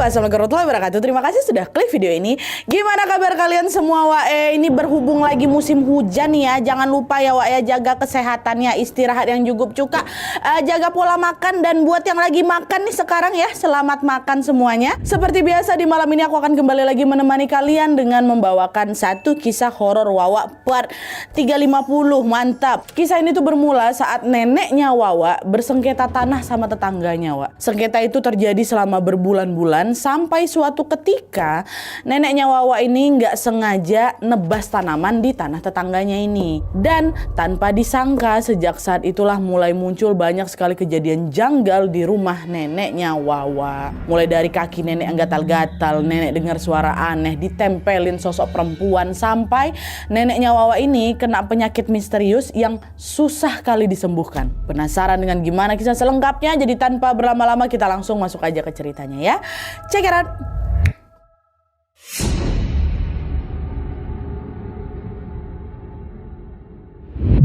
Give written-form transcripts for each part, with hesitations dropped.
Assalamualaikum warahmatullahi wabarakatuh. Terima kasih sudah klik video ini. Gimana kabar kalian semua Wak? Ini berhubung lagi musim hujan nih ya. Jangan lupa ya Wak ya, jaga kesehatannya, istirahat yang cukup juga, jaga pola makan. Dan buat yang lagi makan nih sekarang ya, selamat makan semuanya. Seperti biasa di malam ini aku akan kembali lagi menemani kalian dengan membawakan satu kisah horor Wawa part 350. Mantap. Kisah ini tuh bermula saat neneknya Wawa bersengketa tanah sama tetangganya Wak. Sengketa itu terjadi selama berbulan-bulan sampai suatu ketika neneknya Wawa ini nggak sengaja nebas tanaman di tanah tetangganya ini. Dan tanpa disangka sejak saat itulah mulai muncul banyak sekali kejadian janggal di rumah neneknya Wawa. Mulai dari kaki nenek yang gatal-gatal, nenek dengar suara aneh, ditempelin sosok perempuan, sampai neneknya Wawa ini kena penyakit misterius yang susah kali disembuhkan. Penasaran dengan gimana kisah selengkapnya? Jadi tanpa berlama-lama kita langsung masuk aja ke ceritanya ya. Check it out.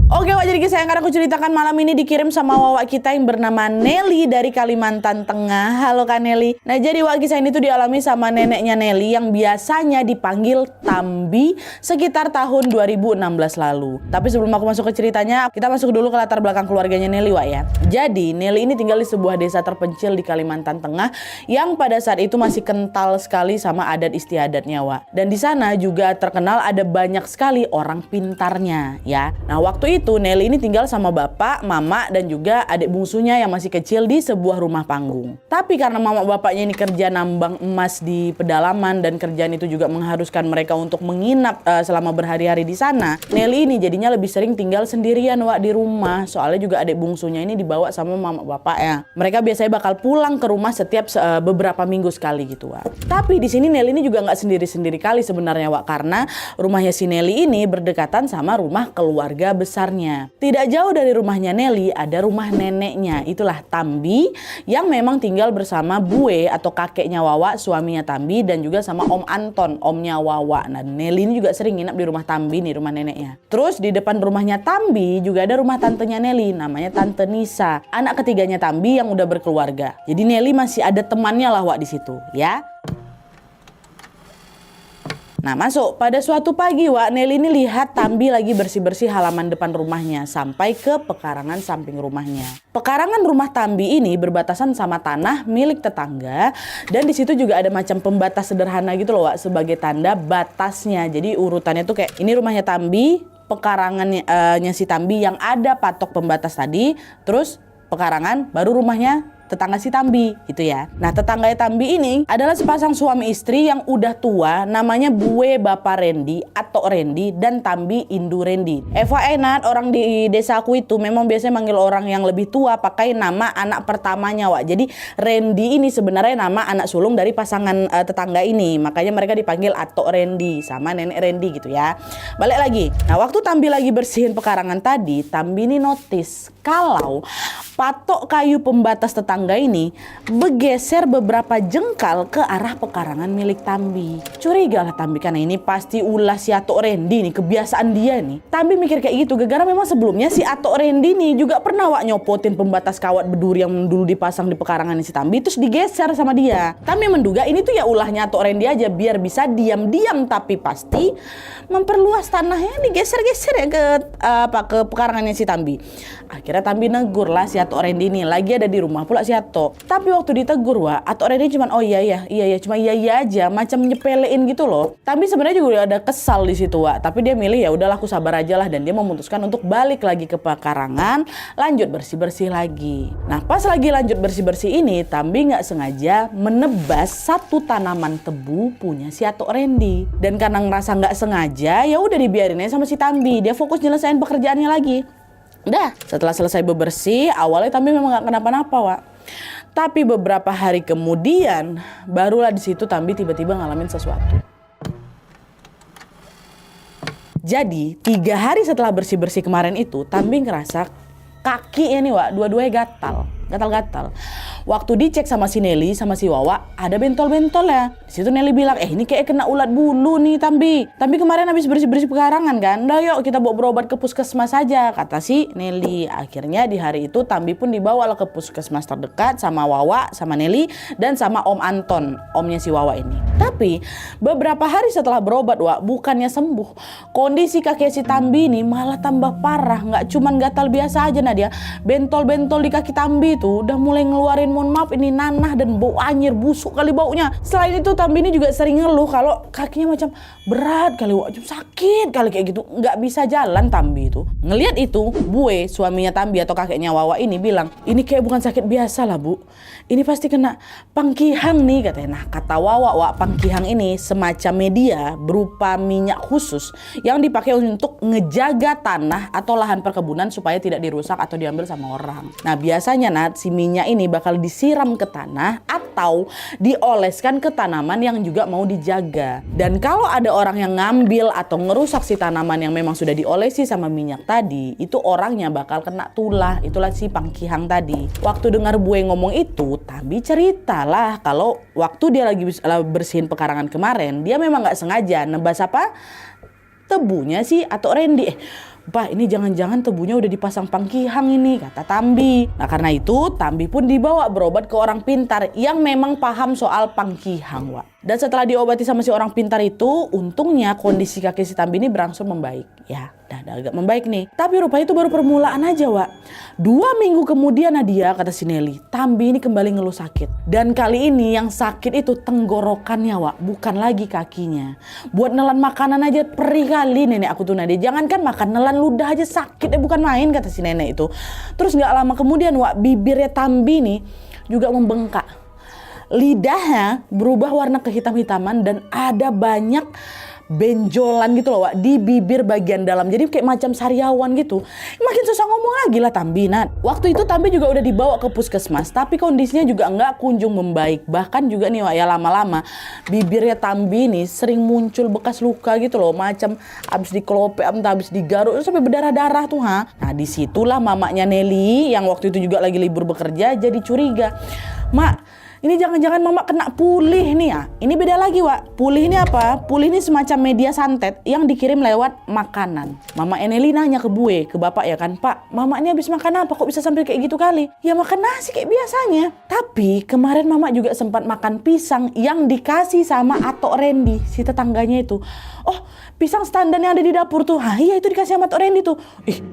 Oke Wak, jadi kisah yang akan aku ceritakan malam ini dikirim sama Wawa kita yang bernama Nelly dari Kalimantan Tengah. Halo Kak Nelly. Nah jadi Wak, kisah ini tuh dialami sama neneknya Nelly yang biasanya dipanggil Tambi sekitar tahun 2016 lalu. Tapi sebelum aku masuk ke ceritanya, kita masuk dulu ke latar belakang keluarganya Nelly Wak ya. Jadi Nelly ini tinggal di sebuah desa terpencil di Kalimantan Tengah yang pada saat itu masih kental sekali sama adat istiadatnya Wak. Dan di sana juga terkenal ada banyak sekali orang pintarnya ya. Nah waktu itu Nelly ini tinggal sama bapak, mama, dan juga adik bungsunya yang masih kecil di sebuah rumah panggung. Tapi karena mama bapaknya ini kerja nambang emas di pedalaman dan kerjaan itu juga mengharuskan mereka untuk menginap selama berhari-hari di sana, Nelly ini jadinya lebih sering tinggal sendirian Wak di rumah. Soalnya juga adik bungsunya ini dibawa sama mama bapaknya. Mereka biasanya bakal pulang ke rumah setiap beberapa minggu sekali gitu Wak. Tapi di sini Nelly ini juga nggak sendiri-sendiri kali sebenarnya Wak, karena rumahnya si Nelly ini berdekatan sama rumah keluarga besar. Tidak jauh dari rumahnya Nelly ada rumah neneknya, itulah Tambi, yang memang tinggal bersama Bue atau kakeknya Wawa, suaminya Tambi, dan juga sama Om Anton, omnya Wawa. Nah Nelly ini juga sering nginap di rumah Tambi nih, rumah neneknya. Terus di depan rumahnya Tambi juga ada rumah tantenya Nelly, namanya Tante Nisa, anak ketiganya Tambi yang udah berkeluarga. Jadi Nelly masih ada temannya lah Wak di situ ya. Nah masuk, pada suatu pagi Wak, Nelly ini lihat Tambi lagi bersih-bersih halaman depan rumahnya sampai ke pekarangan samping rumahnya. Pekarangan rumah Tambi ini berbatasan sama tanah milik tetangga, dan di situ juga ada macam pembatas sederhana gitu loh Wak, sebagai tanda batasnya. Jadi urutannya tuh kayak ini rumahnya Tambi, pekarangannya si Tambi yang ada patok pembatas tadi, terus pekarangan, baru rumahnya tetangga si Tambi gitu ya. Nah tetangga Tambi ini adalah sepasang suami istri yang udah tua, namanya Bue Bapak Rendi atau Rendi dan Tambi Indu Rendi. FYI orang di desaku itu memang biasanya manggil orang yang lebih tua pakai nama anak pertamanya Wak. Jadi Rendi ini sebenarnya nama anak sulung dari pasangan tetangga ini. Makanya mereka dipanggil Atok Rendi sama Nenek Rendi gitu ya. Balik lagi. Nah waktu Tambi lagi bersihin pekarangan tadi, Tambi ini notice kalau patok kayu pembatas tetangga ini bergeser beberapa jengkal ke arah pekarangan milik Tambi. Curiga lah Tambi, karena ini pasti ulah si Atok Rendi nih, kebiasaan dia nih. Tambi mikir kayak gitu gara-gara memang sebelumnya si Atok Rendi nih juga pernah Wak nyopotin pembatas kawat berduri yang dulu dipasang di pekarangan si Tambi, terus digeser sama dia. Tambi menduga ini tuh ya ulahnya Atok Rendi aja biar bisa diam-diam, tapi pasti memperluas tanahnya, digeser-geser ya ke pekarangannya si Tambi. Akhirnya Tambi negur lah si Atok Rendi ini, lagi ada di rumah pula si Atok. Tapi waktu ditegur Wak, Atok Rendi cuman oh iya cuma iya aja, macam nyepelein gitu loh. Tambi sebenarnya juga udah ada kesal di situ Wak, tapi dia milih ya udahlah aku sabar aja lah, dan dia memutuskan untuk balik lagi ke pekarangan, lanjut bersih-bersih lagi. Nah pas lagi lanjut bersih-bersih ini, Tambi nggak sengaja menebas satu tanaman tebu punya si Atok Rendi. Dan karena ngerasa nggak sengaja, ya udah dibiarin aja sama si Tambi, dia fokus nyelesain pekerjaannya lagi. Udah, setelah selesai bebersih, awalnya Tambi memang gak kenapa-napa Wak. Tapi beberapa hari kemudian, barulah di situ Tambi tiba-tiba ngalamin sesuatu. Jadi 3 hari setelah bersih-bersih kemarin itu, Tambi ngerasa kakinya nih Wak, dua-duanya gatal. gatal-gatal. Waktu dicek sama si Nelly sama si Wawa, ada bentol-bentol ya. Di situ Nelly bilang, ini kayak kena ulat bulu nih Tambi. Tambi kemarin habis bersih-bersih pekarangan kan. Udah yuk kita bawa berobat ke puskesmas saja, kata si Nelly. Akhirnya di hari itu Tambi pun dibawa ke puskesmas terdekat sama Wawa, sama Nelly, dan sama Om Anton, omnya si Wawa ini. Tapi beberapa hari setelah berobat, Wak, bukannya sembuh. Kondisi kaki si Tambi ini malah tambah parah. Nggak cuman gatal biasa aja Nadia. Bentol-bentol di kaki Tambi itu udah mulai ngeluarin, mohon maaf, ini nanah dan bau anyir, busuk kali baunya. Selain itu Tambi ini juga sering ngeluh kalau kakinya macam berat kali, Wak, sakit kali kayak gitu. Nggak bisa jalan Tambi itu. Ngelihat itu, Bue, suaminya Tambi atau kakeknya Wawa ini bilang, ini kayak bukan sakit biasa lah Bu. Ini pasti kena pangkihang nih katanya. Nah kata Wawa, Wak, pangkihang ini semacam media berupa minyak khusus yang dipakai untuk ngejaga tanah atau lahan perkebunan supaya tidak dirusak atau diambil sama orang. Nah biasanya Nat, si minyak ini bakal disiram ke tanah atau dioleskan ke tanaman yang juga mau dijaga. Dan kalau ada orang yang ngambil atau ngerusak si tanaman yang memang sudah diolesi sama minyak tadi, itu orangnya bakal kena tulah. Itulah si pangkihang tadi. Waktu dengar Bue ngomong itu, Tambi ceritalah kalau waktu dia lagi bersihin pekarangan kemarin, dia memang nggak sengaja nebas apa? Tebunya sih atau Randy. Pak, ini jangan-jangan tebunya udah dipasang pangkihang ini, kata Tambi. Nah karena itu Tambi pun dibawa berobat ke orang pintar yang memang paham soal pangkihang, Wak. Dan setelah diobati sama si orang pintar itu, untungnya kondisi kaki si Tambi ini berangsur membaik. Ya, udah agak membaik nih. Tapi rupanya itu baru permulaan aja, Wak. 2 minggu kemudian Nadia, kata si Nelly, Tambi ini kembali ngeluh sakit. Dan kali ini yang sakit itu tenggorokannya, Wak, bukan lagi kakinya. Buat nelan makanan aja perih kali nenek aku tuh Nadia. Jangankan makan, nelan ludah aja sakit, bukan main, kata si nenek itu. Terus gak lama kemudian, Wak, bibirnya Tambi nih juga membengkak. Lidahnya berubah warna kehitam-hitaman dan ada banyak benjolan gitu loh, Wak, di bibir bagian dalam. Jadi kayak macam sariawan gitu. Makin susah ngomong lagi lah Tambi, Nat. Waktu itu Tambi juga udah dibawa ke puskesmas, tapi kondisinya juga nggak kunjung membaik. Bahkan juga nih, Wak, ya lama-lama bibirnya Tambi nih sering muncul bekas luka gitu loh, macam abis dikelopek, entah abis digaruk sampai berdarah-darah tuh, ha. Nah disitulah mamanya Nelly yang waktu itu juga lagi libur bekerja jadi curiga. Mak, ini jangan-jangan mama kena pulih nih ya. Ini beda lagi, Wak. Pulih ini apa? Pulih ini semacam media santet yang dikirim lewat makanan. Mama Eneli nanya ke Bue, ke bapak ya kan, Pak, mama ini habis makan apa kok bisa sampai kayak gitu kali? Ya makan nasi kayak biasanya. Tapi kemarin mama juga sempat makan pisang yang dikasih sama Atok Randy, si tetangganya itu. Oh, pisang standar yang ada di dapur tuh. Iya itu dikasih sama Atok Randy tuh.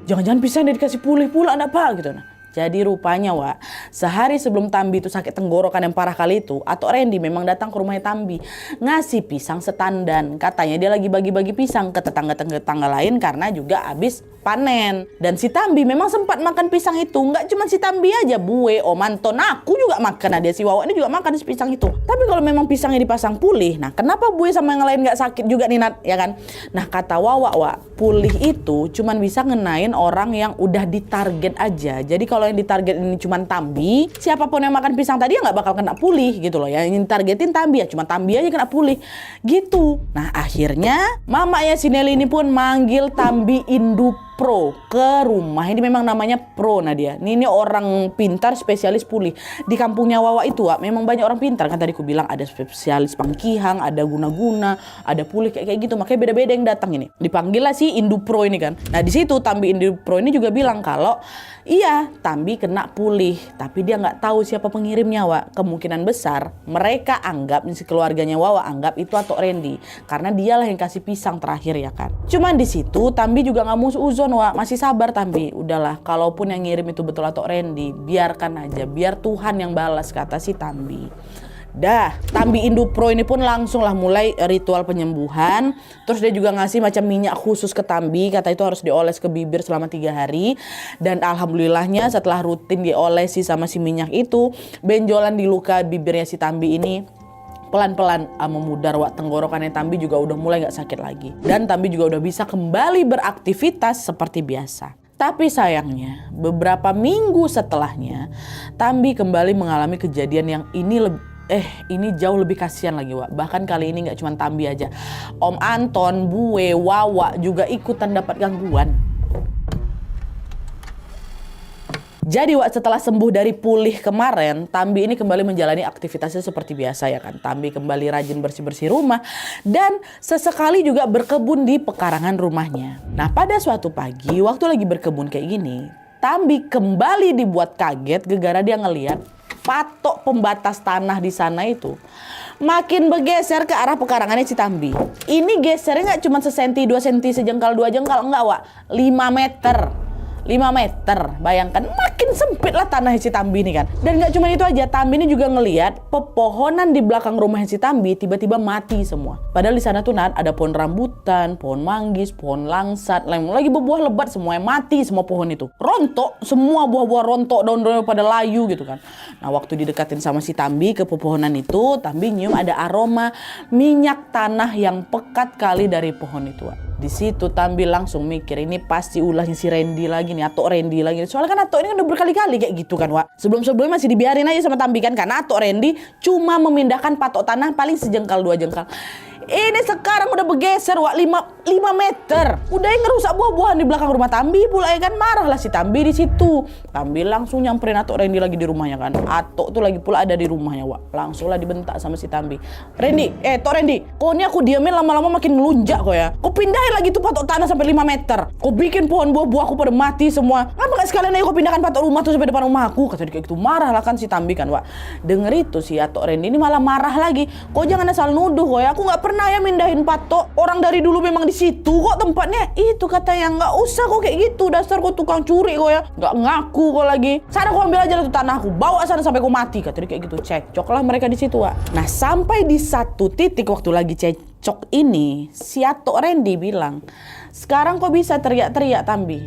Jangan-jangan pisang yang dikasih pulih pula ada apa gitu. Nah. Jadi rupanya, Wak, sehari sebelum Tambi itu sakit tenggorokan yang parah kali itu, Atok Randy memang datang ke rumahnya Tambi, ngasih pisang setandan. Katanya dia lagi bagi-bagi pisang ke tetangga-tetangga lain karena juga habis panen. Dan si Tambi memang sempat makan pisang itu. Nggak cuma si Tambi aja, Bue, Om Anton, aku juga makan. Ada si Wawa ini juga makan pisang itu. Tapi kalau memang pisangnya dipasang pulih, nah kenapa Bue sama yang lain nggak sakit juga nih, Nat, ya kan? Nah kata Wawa, Wak, pulih itu cuman bisa ngenain orang yang udah ditarget aja. Jadi kalau yang ditarget ini cuma Tambi, siapapun yang makan pisang tadi ya nggak bakal kena pulih gitu loh. Yang targetin Tambi ya cuma Tambi aja kena pulih gitu. Nah akhirnya mamanya si Nelly ini pun manggil Tambi Indupro ke rumah. Ini memang namanya Pro, Nadia. Ini orang pintar spesialis pulih. Di kampungnya Wawa itu, Wak, memang banyak orang pintar kan, tadi aku bilang ada spesialis pangkihang, ada guna-guna, ada pulih kayak gitu. Makanya beda-beda yang datang ini. Dipanggil lah si Indupro ini kan. Nah di situ Tambi Indupro ini juga bilang kalau iya Tambi kena pulih, tapi dia nggak tahu siapa pengirimnya, Wak. Kemungkinan besar mereka anggap, si keluarganya Wawa anggap itu Atok Randy, karena dialah yang kasih pisang terakhir ya kan. Cuman di situ Tambi juga nggak mau uzon, Wak, masih sabar Tambi. Udahlah, kalaupun yang ngirim itu betul Atok Randy, biarkan aja, biar Tuhan yang balas, kata si Tambi. Dah, Tambi Indupro ini pun langsung lah mulai ritual penyembuhan. Terus dia juga ngasih macam minyak khusus ke Tambi, kata itu harus dioles ke bibir selama 3 hari. Dan alhamdulillahnya setelah rutin diolesi sama si minyak itu, benjolan di luka bibirnya si Tambi ini pelan-pelan memudar, Wak. Tenggorokannya Tambi juga udah mulai gak sakit lagi. Dan Tambi juga udah bisa kembali beraktivitas seperti biasa. Tapi sayangnya beberapa minggu setelahnya Tambi kembali mengalami kejadian yang ini jauh lebih kasihan lagi, Wak. Bahkan kali ini gak cuma Tambi aja, Om Anton, Bue, Wawa juga ikutan dapat gangguan. Jadi Wak, setelah sembuh dari pulih kemarin, Tambi ini kembali menjalani aktivitasnya seperti biasa ya kan. Tambi kembali rajin bersih-bersih rumah dan sesekali juga berkebun di pekarangan rumahnya. Nah pada suatu pagi waktu lagi berkebun kayak gini, Tambi kembali dibuat kaget gara-gara dia ngelihat patok pembatas tanah di sana itu makin bergeser ke arah pekarangannya si Tambi. Ini gesernya nggak cuma sesenti, 2 senti, sejengkal, 2 jengkal, enggak Wak, 5 meter. 5 meter, bayangkan makin sempit lah tanah si Tambi ini kan. Dan gak cuma itu aja, Tambi ini juga ngelihat pepohonan di belakang rumah si Tambi tiba-tiba mati semua. Padahal di sana tuh ada pohon rambutan, pohon manggis, pohon langsat, lagi berbuah lebat, semuanya mati semua pohon itu. Rontok, semua buah-buah rontok, daun-daunnya pada layu gitu kan. Nah waktu didekatin sama si Tambi ke pepohonan itu, Tambi nyium ada aroma minyak tanah yang pekat kali dari pohon itu. Di situ Tambi langsung mikir, ini pasti ulahnya si Randy lagi nih, Atok Randy lagi. Soalnya kan Atok ini kan udah berkali-kali kayak gitu kan Wak. Sebelum-sebelumnya masih dibiarin aja sama Tambi kan, karena Atok Randy cuma memindahkan patok tanah paling sejengkal 2 jengkal. Ini sekarang udah bergeser Wak, 5 meter. Udah ngerusak buah-buahan di belakang rumah Tambi pula ya kan. Marah lah si Tambi di situ. Tambi langsung nyamperin Atok Randy lagi di rumahnya kan. Atok tuh lagi pula ada di rumahnya Wak. Langsung lah dibentak sama si Tambi. Randy, Tok Randy, kok ini aku diamin lama-lama makin melunjak kok ya. Kok pindahin lagi tuh patok tanah sampai 5 meter. Kok bikin pohon buah-buahku pada mati semua. Kenapa gak sekalian aja kok pindahkan patok rumah tuh sampai depan rumah aku. Kata dia kayak gitu. Marah lah kan si Tambi kan Wak. Denger itu si Atok Randy ini malah marah lagi. Kok jangan asal nuduh kok ya. Aku gak pernah ya mindahin patok. Orang dari dulu memang di situ kok tempatnya. Itu kata yang nggak usah kok kayak gitu. Dasar kok tukang curi kok ya. Nggak ngaku kok lagi. Sana kau ambil aja tuh tanahku. Bawa sana sampai kau mati. Kata dia kayak gitu. Cekcok lah mereka di situ Wak. Nah sampai di satu titik waktu lagi cekcok ini, si Atok Randy bilang, sekarang kok bisa teriak-teriak Tambi?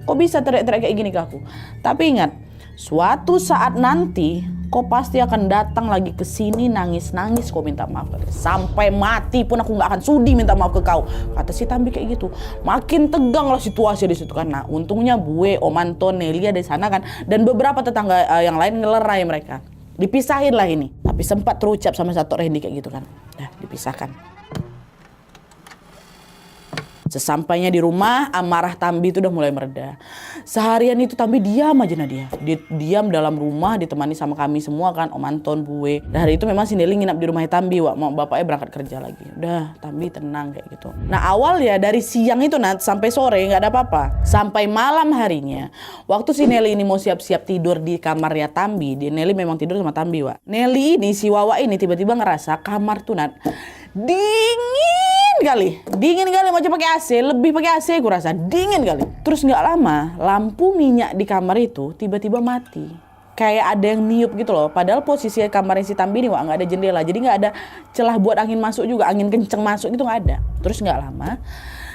Kok bisa teriak-teriak kayak gini ke aku? Tapi ingat, suatu saat nanti kau pasti akan datang lagi ke sini nangis-nangis kau minta maaf. Sampai mati pun aku nggak akan sudi minta maaf ke kau. Kata si Tambi kayak gitu. Makin tegang lah situasi di situ kan. Nah untungnya Bue, Om Anton, Nelly ada di sana kan. Dan beberapa tetangga yang lain ngelerai mereka. Dipisahin lah ini. Tapi sempat terucap sama Atok Randy kayak gitu kan. Nah dipisahkan. Sesampainya di rumah, amarah Tambi itu udah mulai mereda. Seharian itu Tambi diam aja Nadia. Dia diam dalam rumah, ditemani sama kami semua kan, Om Anton, Bue. Dan hari itu memang si Nelly nginap di rumahnya Tambi, Wak. Mau bapaknya berangkat kerja lagi. Udah, Tambi tenang kayak gitu. Nah awal ya dari siang itu sampai sore nggak ada apa-apa. Sampai malam harinya, waktu si Nelly ini mau siap-siap tidur di kamarnya Tambi, Nelly memang tidur sama Tambi, Wak. Nelly ini, si Wawa ini tiba-tiba ngerasa kamar tuh dingin kali macam pakai AC, lebih pakai AC aku rasa dingin kali. Terus nggak lama lampu minyak di kamar itu tiba-tiba mati, kayak ada yang niup gitu loh. Padahal posisi kamarnya si Tambi ini Wak nggak ada jendela, jadi nggak ada celah buat angin masuk juga, angin kenceng masuk gitu nggak ada. Terus nggak lama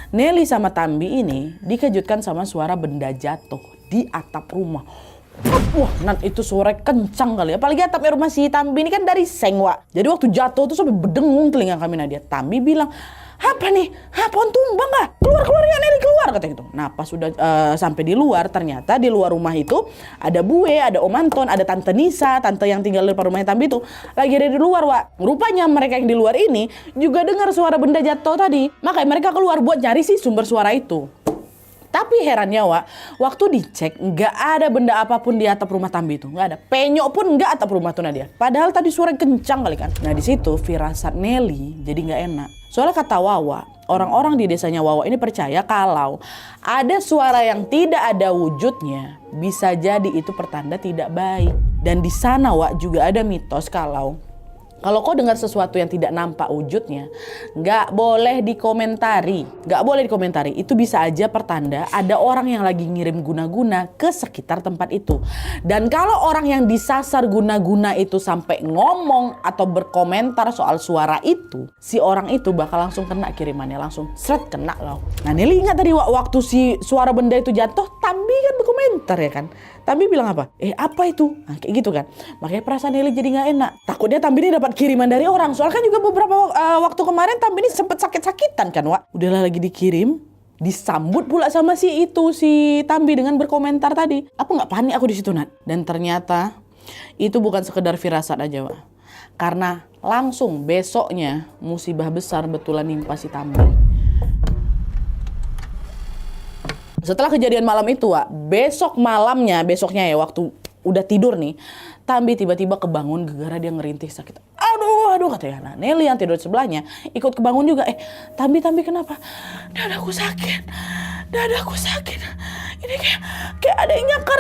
Nelly sama Tambi ini dikejutkan sama suara benda jatuh di atap rumah. Wah, itu suara kencang kali. Apalagi atapnya rumah si Tambi ini kan dari seng Wak. Jadi waktu jatuh tuh sampai berdengung telinga kami Nadia. Tambi bilang, apa nih? Pohon tumbang gak? Keluar ya Nelly, keluar kata gitu. Nah pas sudah sampai di luar, ternyata di luar rumah itu ada Bue, ada Om Anton, ada Tante Nisa, tante yang tinggal di depan rumahnya Tambi itu lagi ada di luar Wak. Rupanya mereka yang di luar ini juga dengar suara benda jatuh tadi. Makanya mereka keluar buat cari sih sumber suara itu. Tapi herannya Wak, waktu dicek nggak ada benda apapun di atap rumah Tambi itu, nggak ada. Penyok pun nggak atap rumah tuh Nadia. Padahal tadi suara kencang kali kan. Nah di situ firasat Nelly jadi nggak enak. Soalnya kata Wawa, orang-orang di desanya Wawa ini percaya kalau ada suara yang tidak ada wujudnya, bisa jadi itu pertanda tidak baik. Dan di sana Wak juga ada mitos kalau kau dengar sesuatu yang tidak nampak wujudnya, nggak boleh dikomentari. Nggak boleh dikomentari. Itu bisa aja pertanda ada orang yang lagi ngirim guna-guna ke sekitar tempat itu. Dan kalau orang yang disasar guna-guna itu sampai ngomong atau berkomentar soal suara itu, si orang itu bakal langsung kena kirimannya. Langsung seret kena loh. Nah Nelly ingat tadi waktu si suara benda itu jatuh, Tambi kan berkomentar ya kan. Tambi bilang apa? Apa itu? Nah, kayak gitu kan. Makanya perasaan Nelly jadi nggak enak. Takutnya Tambi ini dapat kiriman dari orang. Soalnya kan juga beberapa waktu kemarin Tambi ini sempet sakit-sakitan kan Wak. Udahlah lagi dikirim, disambut pula sama si Tambi dengan berkomentar tadi. Apa nggak panik aku di situ Nat? Dan ternyata itu bukan sekedar firasat aja Wak. Karena langsung besoknya musibah besar betulan nimpa si Tambi. Setelah kejadian malam itu, Wak, besoknya ya waktu udah tidur nih, Tambi tiba-tiba kebangun gara-gara dia ngerintih sakit. Aduh katanya. Nah, Nelly yang tidur sebelahnya ikut kebangun juga. Tambi kenapa? Dadaku sakit. Ini kayak ada yang nyakar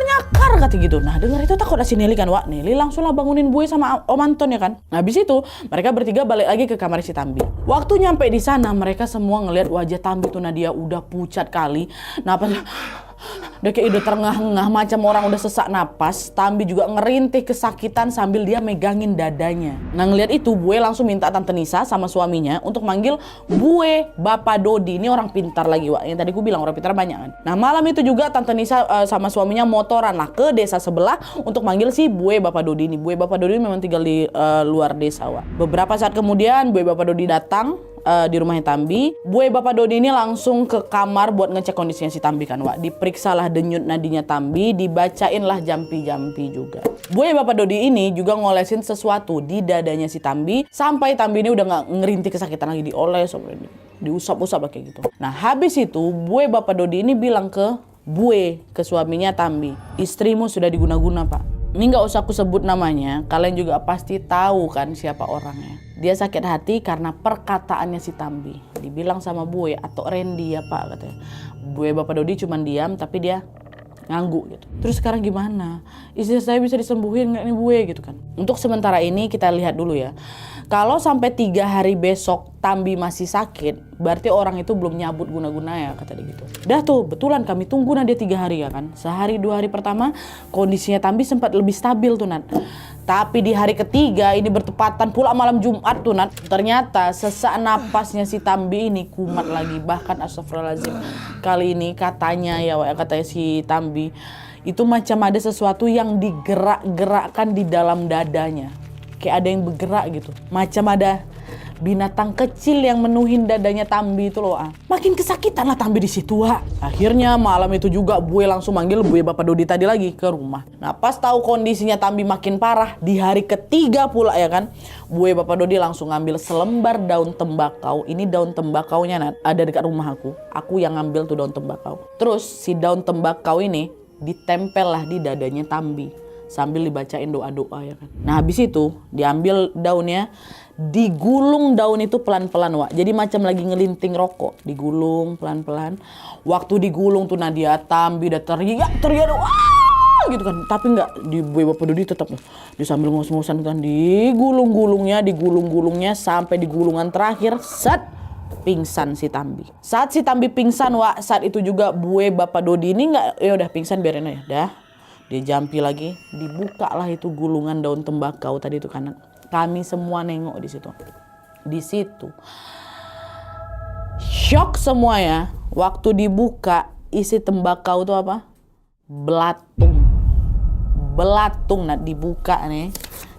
kata gitu. Nah, dengar itu takut si Nelly kan, Wak. Nelly langsung lah bangunin Buwe sama Om Anton ya kan. Nah, habis itu mereka bertiga balik lagi ke kamar si Tambi. Waktu nyampe di sana mereka semua ngelihat wajah Tambi tuh Nadia udah pucat kali. Nah, udah kayak udah terengah-engah macam orang udah sesak napas. Tambi juga ngerintih kesakitan sambil dia megangin dadanya. Nah, ngeliat itu Buwe langsung minta Tante Nisa sama suaminya untuk manggil Buwe Bapak Dodi. Ini orang pintar lagi, Wak. Yang tadi aku bilang orang pintar banyak kan. Nah, malam itu juga Tante Nisa sama suaminya motoran lah ke desa sebelah untuk manggil si Buwe Bapak Dodi ini. Buwe Bapak Dodi memang tinggal di luar desa, Wak. Beberapa saat kemudian Buwe Bapak Dodi datang di rumahnya Tambi. Buwe Bapak Dodi ini langsung ke kamar buat ngecek kondisinya si Tambi kan, Wak. Diperiksalah denyut nadinya Tambi, dibacain lah jampi-jampi juga. Buwe Bapak Dodi ini juga ngolesin sesuatu di dadanya si Tambi sampai Tambi ini udah nggak ngerintih kesakitan lagi, dioles, diusap-usap kayak gitu. Nah, habis itu Buwe Bapak Dodi ini bilang ke suaminya Tambi, istrimu sudah diguna-guna, Pak. Ini nggak usah aku sebut namanya, kalian juga pasti tahu kan siapa orangnya. Dia sakit hati karena perkataannya si Tambi. Dibilang sama Buwe atau Randy ya Pak katanya. Buwe Bapak Dodi cuman diam tapi dia ngangguk gitu. Terus sekarang gimana? Istri saya bisa disembuhin nggak nih Buwe gitu kan? Untuk sementara ini kita lihat dulu ya. Kalau sampai 3 hari besok Tambi masih sakit, berarti orang itu belum nyabut guna-guna ya kata dia gitu. Dah tuh betulan kami tunggu dia 3 hari ya kan. Sehari 2 hari pertama kondisinya Tambi sempat lebih stabil tuh Nat. Tapi di hari ketiga ini bertepatan pula malam Jumat tuh Nat. Ternyata sesak napasnya si Tambi ini kumat lagi. Bahkan astagfirullahaladzim. Kali ini katanya ya katanya si Tambi itu macam ada sesuatu yang digerak-gerakkan di dalam dadanya. Kayak ada yang bergerak gitu. Macam ada binatang kecil yang menuhin dadanya Tambi itu loh. Makin kesakitan lah Tambi di situ. Akhirnya malam itu juga Buwe langsung manggil Buwe Bapak Dodi tadi lagi ke rumah. Nah, pas tahu kondisinya Tambi makin parah di hari ketiga pula ya kan. Buwe Bapak Dodi langsung ngambil selembar daun tembakau. Ini daun tembakaunya Nat, ada dekat rumah aku. Aku yang ngambil tuh daun tembakau. Terus si daun tembakau ini ditempel lah di dadanya Tambi. Sambil dibacain doa-doa ya kan. Nah habis itu diambil daunnya, digulung daun itu pelan-pelan Wak. Jadi macam lagi ngelinting rokok, digulung pelan-pelan. Waktu digulung tuh Nadia Tambi udah teriak wah gitu kan. Tapi enggak, di Buwe Bapak Dodi tetap dia sambil ngos-ngosan kan digulung-gulungnya sampai di gulungan terakhir set pingsan si Tambi. Saat si Tambi pingsan Wak, saat itu juga Buwe Bapak Dodi ini enggak ya udah pingsan biarin aja dah. Dia jampi lagi, dibuka lah itu gulungan daun tembakau tadi itu kanan. Kami semua nengok di situ. Di situ. Shock semua ya. Waktu dibuka isi tembakau itu apa? Belatung nah dibuka nih.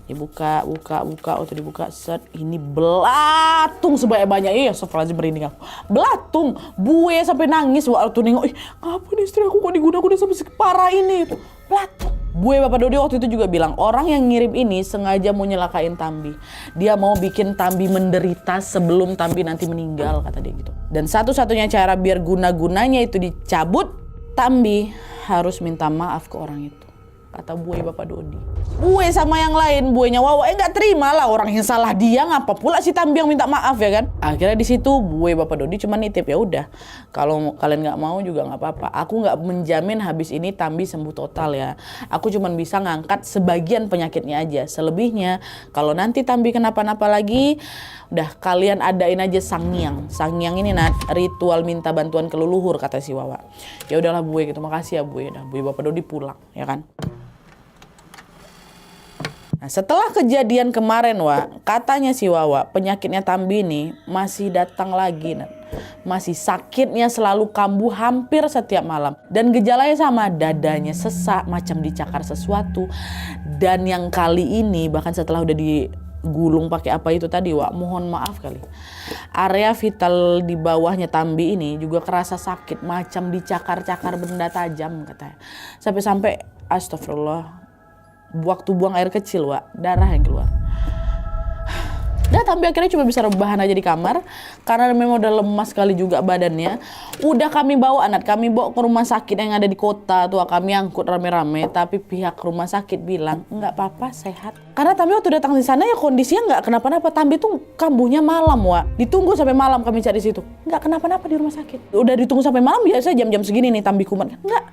Dibuka, waktu dibuka set ini belatung sebanyak-banyak. Iya, astagfirullahaladzim merinding aku. Belatung, Buwe sampai nangis waktu nengok. Ngapa nih istri aku kok diguna-guna sampai separah ini? Belatung. Buwe Bapak Dodi waktu itu juga bilang orang yang ngirim ini sengaja mau nyelakain Tambi. Dia mau bikin Tambi menderita sebelum Tambi nanti meninggal kata dia gitu. Dan satu-satunya cara biar guna-gunanya itu dicabut, Tambi harus minta maaf ke orang itu. Kata Buwe Bapak Dodi. Buwe sama yang lain, Buwenya Wawa nggak terima lah orang yang salah dia, ngapa pula si Tambi yang minta maaf ya kan? Akhirnya di situ Buwe Bapak Dodi cuma nitip ya udah, kalau kalian nggak mau juga nggak apa-apa. Aku nggak menjamin habis ini Tambi sembuh total ya. Aku cuma bisa ngangkat sebagian penyakitnya aja. Selebihnya kalau nanti Tambi kenapa-napa lagi, udah kalian adain aja sangyang. Sangyang ini Nat, ritual minta bantuan ke leluhur kata si Wawa. Ya udahlah Buwe gitu, makasih ya Buwe. Udah Buwe Bapak Dodi pulang ya kan. Nah, setelah kejadian kemarin Wak, katanya si Wawa penyakitnya Tambi ini masih datang lagi Nat. Masih sakitnya selalu kambuh hampir setiap malam. Dan gejalanya sama, dadanya sesak macam dicakar sesuatu. Dan yang kali ini bahkan setelah udah digulung pakai apa itu tadi Wak, mohon maaf kali. Area vital di bawahnya Tambi ini juga kerasa sakit macam dicakar-cakar benda tajam katanya. Sampai-sampai astagfirullah. Waktu buang air kecil Wak, darah yang keluar. Dah Tambi akhirnya cuma bisa rebahan aja di kamar karena memang udah lemas sekali juga badannya. Udah kami bawa ke rumah sakit yang ada di kota tuh, kami angkut rame-rame, tapi pihak rumah sakit bilang nggak apa-apa, sehat. Karena Tambi waktu datang di sana ya kondisinya nggak kenapa-napa. Tambi tuh kambuhnya malam, Wak. Ditunggu sampai malam kami cari di situ. Nggak kenapa-napa di rumah sakit. Udah ditunggu sampai malam, biasa jam-jam segini nih Tambi kumat. Nggak.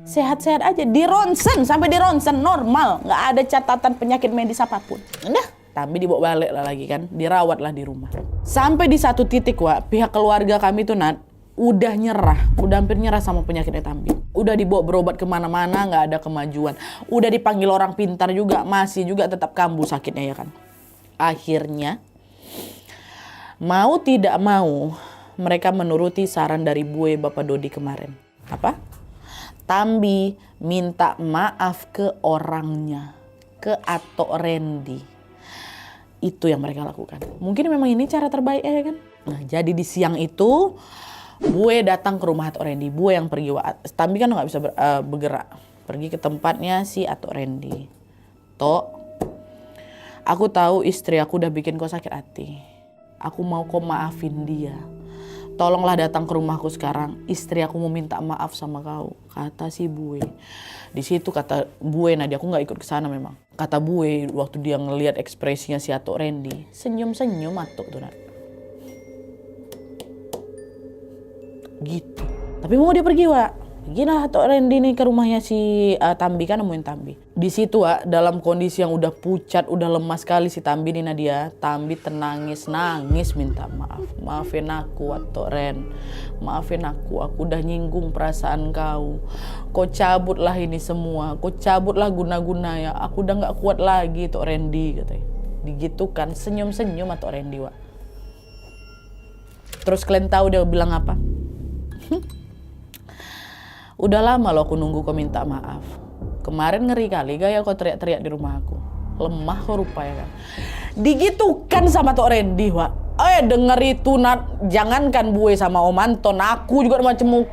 Sehat-sehat aja, di ronsen normal, nggak ada catatan penyakit medis apapun. Udah, Tambi dibawa balik lah lagi kan, dirawat lah di rumah. Sampai di satu titik, Wak, pihak keluarga kami tuh udah hampir nyerah sama penyakitnya Tambi. Udah dibawa berobat kemana-mana, nggak ada kemajuan. Udah dipanggil orang pintar juga, masih juga tetap kambuh sakitnya ya kan. Akhirnya, mau tidak mau, mereka menuruti saran dari Bue Bapak Dodi kemarin. Apa? Tambi minta maaf ke orangnya, ke Atok Randy. Itu yang mereka lakukan. Mungkin memang ini cara terbaik ya kan. Nah jadi di siang itu Bue datang ke rumah Atok Randy. Bue yang pergi. Tambi kan nggak bisa bergerak. Pergi ke tempatnya si Atok Randy. Tok, aku tahu istri aku udah bikin kau sakit hati. Aku mau kau maafin dia. Tolonglah datang ke rumahku sekarang. Istri aku mau minta maaf sama kau, kata si Bue. Di situ kata Bue, Nadia, aku nggak ikut ke sana memang. Kata Bue waktu dia ngelihat ekspresinya si Atok Randy, senyum-senyum Atok tuh, Nat. Gitu. Tapi mau dia pergi, Wak. Pergilah Atok Randy nih ke rumahnya si Tambi, kan nemuin Tambi. Di situ, Wak, dalam kondisi yang udah pucat, udah lemas sekali si Tambi nih Nadia. Tambi nangis minta maaf. Maafin aku Atok Ren. Maafin aku udah nyinggung perasaan kau. Kau cabutlah ini semua. Kau cabutlah guna-guna ya. Aku udah gak kuat lagi Atok Randy katanya. Digitukan, senyum-senyum Atok Randy, Wak. Terus kalian tahu dia bilang apa? Udah lama loh aku nunggu kau minta maaf. Kemarin ngeri kali gaya kau teriak-teriak di rumah aku. Lemah kau rupanya kan. Digitukan sama Tok Randy, Wak. Denger itu Nat, jangankan Bue sama Om Anton, aku juga macam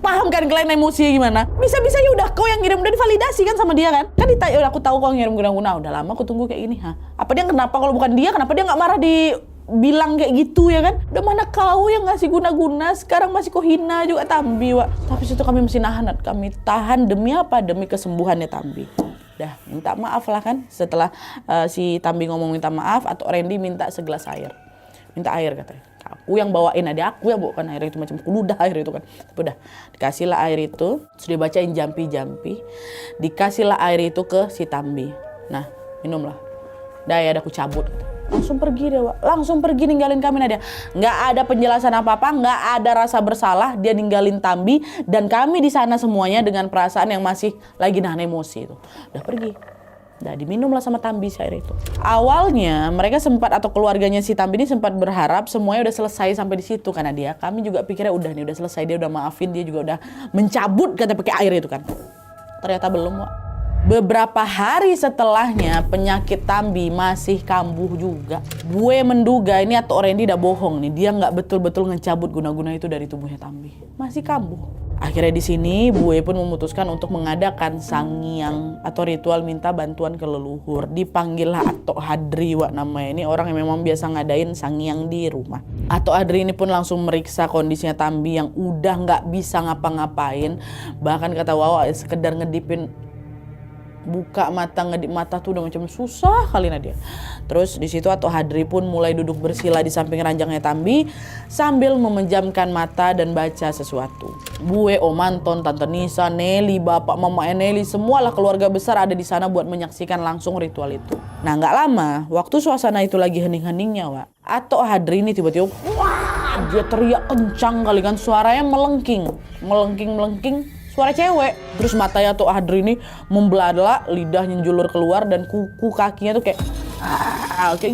paham kan kalian emosi gimana? Bisa-bisa ya udah kau yang ngirim, udah divalidasi kan sama dia kan? Kan ditanya, aku tahu kau ngirim guna-guna. Udah lama aku tunggu kayak gini, Apa dia kenapa kalau bukan dia? Kenapa dia nggak marah bilang kayak gitu ya kan? Udah mana kau yang ngasih guna-guna, sekarang masih kau hina juga Tambi, Wak. Tapi situ kami masih nahan, kami tahan demi apa? Demi kesembuhannya Tambi. Dah minta maaf lah kan. Setelah si Tambi ngomong minta maaf, Atok Randy minta segelas air. Minta air katanya. Aku yang bawain, ada aku yang bawakan air itu, macam ludah air itu kan. Tapi udah dikasihlah air itu, sudah bacain jampi-jampi. Dikasihlah air itu ke si Tambi. Nah minumlah. Dah ya, aku cabut. Langsung pergi dia, Wak. Langsung pergi ninggalin kami Nadia. Nggak ada penjelasan apa-apa, nggak ada rasa bersalah. Dia ninggalin Tambi dan kami di sana semuanya dengan perasaan yang masih lagi nahan emosi itu. Udah pergi. Udah diminumlah sama Tambi si air itu. Awalnya mereka sempat, atau keluarganya si Tambi ini sempat berharap semuanya udah selesai sampai di situ kan Nadia. Kami juga pikirnya udah nih, udah selesai, dia udah maafin, dia juga udah mencabut kata pakai air itu kan. Ternyata belum, Wak. Beberapa hari setelahnya penyakit Tambi masih kambuh juga. Bue menduga ini Atok Randy udah bohong nih. Dia nggak betul-betul ngecabut guna-guna itu dari tubuhnya Tambi. Masih kambuh. Akhirnya di sini Bue pun memutuskan untuk mengadakan sangyang atau ritual minta bantuan ke leluhur. Dipanggillah Atok Hadri, Wak, namanya. Ini orang yang memang biasa ngadain sangyang di rumah. Atok Hadri ini pun langsung meriksa kondisinya Tambi yang udah nggak bisa ngapa-ngapain. Bahkan kata Wawa sekedar ngedipin, buka mata, ngedip mata tuh udah macam susah kali Nadia. Terus di situ Atok Hadri pun mulai duduk bersila di samping ranjangnya Tambi sambil memejamkan mata dan baca sesuatu. Bue, Om Anton, Tante Nisa, Nelly, Bapak Mama Nelly, semualah keluarga besar ada di sana buat menyaksikan langsung ritual itu. Nah nggak lama, waktu suasana itu lagi hening-heningnya, Wak, Atok Hadri ini tiba-tiba dia teriak kencang kali kan, suaranya melengking. Suara cewek. Terus matanya Atok Hadri ini membelalak, lidahnya njulur keluar dan kuku kakinya tuh kayak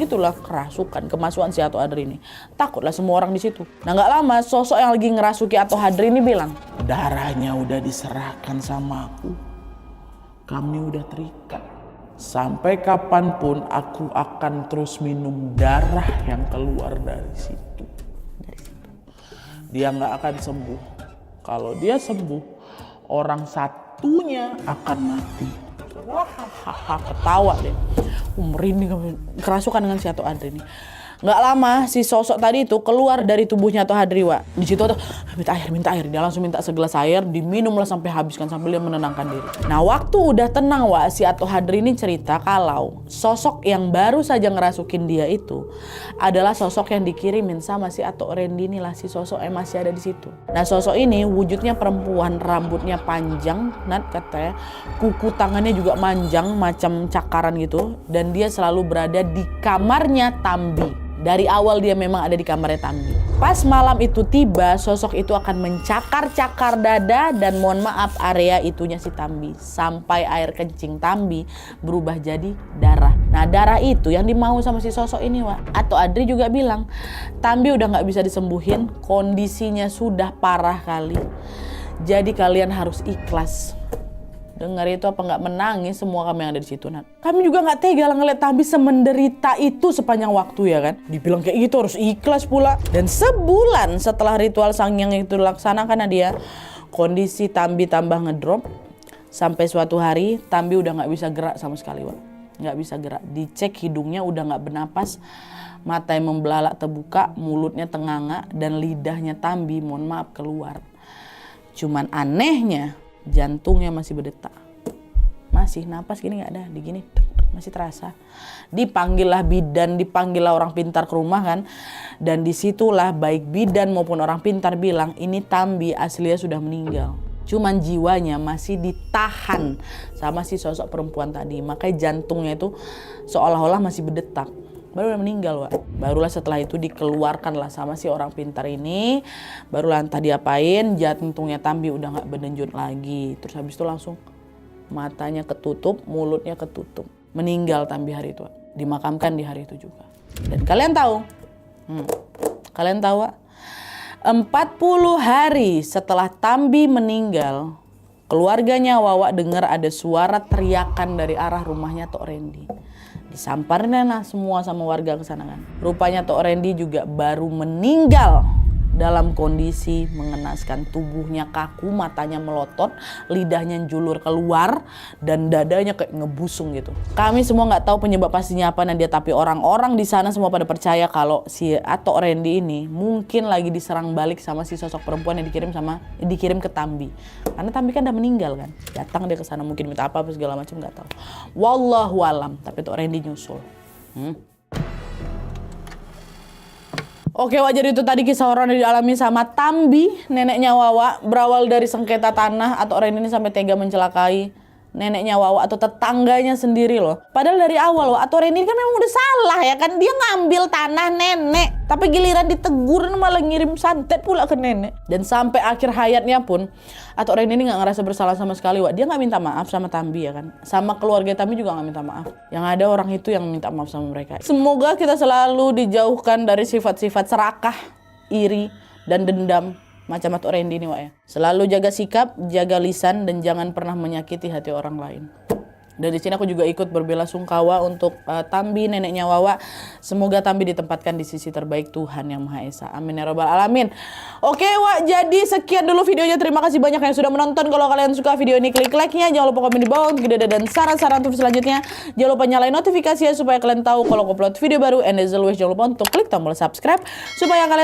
gitulah, kerasukan, kemasukan si Atok Hadri ini. Takutlah semua orang di situ. Nah nggak lama sosok yang lagi ngerasuki Atok Hadri ini bilang, darahnya udah diserahkan sama aku. Kami udah terikat. Sampai kapanpun aku akan terus minum darah yang keluar dari situ. Dia nggak akan sembuh. Kalau dia sembuh, orang satunya akan mati. Wah, ketawa deh. Merinding, kerasukan dengan si Atok Adri ini. Nggak lama si sosok tadi itu keluar dari tubuhnya Atok Adri, Wak. Di situ tuh minta air. Dia langsung minta segelas air, diminumlah sampai habiskan sambil dia menenangkan diri. Nah, waktu udah tenang, Wak, si Atok Adri ini cerita kalau sosok yang baru saja ngerasukin dia itu adalah sosok yang dikirimin sama si Atok Randy inilah, si sosok yang masih ada di situ. Nah, sosok ini wujudnya perempuan, rambutnya panjang, Nat katanya, kuku tangannya juga manjang macam cakaran gitu, dan dia selalu berada di kamarnya Tambi. Dari awal dia memang ada di kamarnya Tambi. Pas malam itu tiba, sosok itu akan mencakar-cakar dada dan mohon maaf area itunya si Tambi. Sampai air kencing Tambi berubah jadi darah. Nah, darah itu yang dimau sama si sosok ini, Wak. Atau Adri juga bilang, Tambi udah gak bisa disembuhin, kondisinya sudah parah kali. Jadi kalian harus ikhlas. Dengar itu apa nggak menangis semua kami yang ada di situ, Nat. Kami juga nggak tega ngeliat Tambi semenderita itu sepanjang waktu ya kan. Dibilang kayak gitu harus ikhlas pula. Dan sebulan setelah ritual sangyang itu dilaksanakan Nadia, kondisi Tambi tambah ngedrop. Sampai suatu hari Tambi udah nggak bisa gerak sama sekali, Wak. Nggak bisa gerak. Dicek hidungnya udah nggak bernapas, mata yang membelalak terbuka, mulutnya tenganga, dan lidahnya Tambi mohon maaf keluar. Cuman anehnya jantungnya masih berdetak, masih napas gini nggak ada, di gini masih terasa. Dipanggillah bidan, dipanggillah orang pintar ke rumah kan, dan disitulah baik bidan maupun orang pintar bilang ini Tambi aslinya sudah meninggal, cuman jiwanya masih ditahan sama si sosok perempuan tadi, makanya jantungnya itu seolah-olah masih berdetak. Baru udah meninggal, Wak. Barulah setelah itu dikeluarkanlah sama si orang pintar ini. Barulah entah diapain, jantungnya Tambi udah gak berdenyut lagi. Terus habis itu langsung matanya ketutup, mulutnya ketutup. Meninggal Tambi hari itu, Wak. Dimakamkan di hari itu juga. Dan kalian tahu? Kalian tahu, Wak? 40 hari setelah Tambi meninggal, keluarganya Wawa dengar ada suara teriakan dari arah rumahnya Tok Randy. Disamparnya lah semua sama warga ke sana kan. Rupanya Tok Randy juga baru meninggal dalam kondisi mengenaskan, tubuhnya kaku, matanya melotot, lidahnya julur keluar, dan dadanya kayak ngebusung gitu. Kami semua nggak tahu penyebab pastinya apa Nadia, tapi orang-orang di sana semua pada percaya kalau si Atok Randy ini mungkin lagi diserang balik sama si sosok perempuan yang dikirim ke Tambi. Karena Tambi kan udah meninggal kan. Datang dia ke sana mungkin minta apa segala macam nggak tahu. Wallahu alam, tapi Atok Randy nyusul. Oke, Wak, jadi itu tadi kisah horor yang dialami sama Tambi, neneknya Wawa, berawal dari sengketa tanah atau Randy ini sampai tega mencelakai neneknya Wawa atau tetangganya sendiri loh. Padahal dari awal Wak, atau Randy kan memang udah salah ya kan, dia ngambil tanah nenek, tapi giliran ditegur malah ngirim santet pula ke nenek. Dan sampai akhir hayatnya pun atau Randy ini nggak ngerasa bersalah sama sekali, Wak. Dia nggak minta maaf sama Tambi ya kan, sama keluarga Tambi juga nggak minta maaf. Yang ada orang itu yang minta maaf sama mereka. Semoga kita selalu dijauhkan dari sifat-sifat serakah, iri, dan dendam macam Atok Randy ini, Wak ya. Selalu jaga sikap, jaga lisan, dan jangan pernah menyakiti hati orang lain. Dan di sini aku juga ikut berbelasungkawa untuk Tambi, neneknya Wawa. Semoga Tambi ditempatkan di sisi terbaik Tuhan Yang Maha Esa. Amin ya robbal alamin. Oke, Wak, jadi sekian dulu videonya. Terima kasih banyak yang sudah menonton. Kalau kalian suka video ini, klik like-nya. Jangan lupa komen di bawah untuk ide dan saran-saran untuk selanjutnya. Jangan lupa nyalain notifikasinya supaya kalian tahu kalau aku upload video baru. And as always, jangan lupa untuk klik tombol subscribe supaya kalian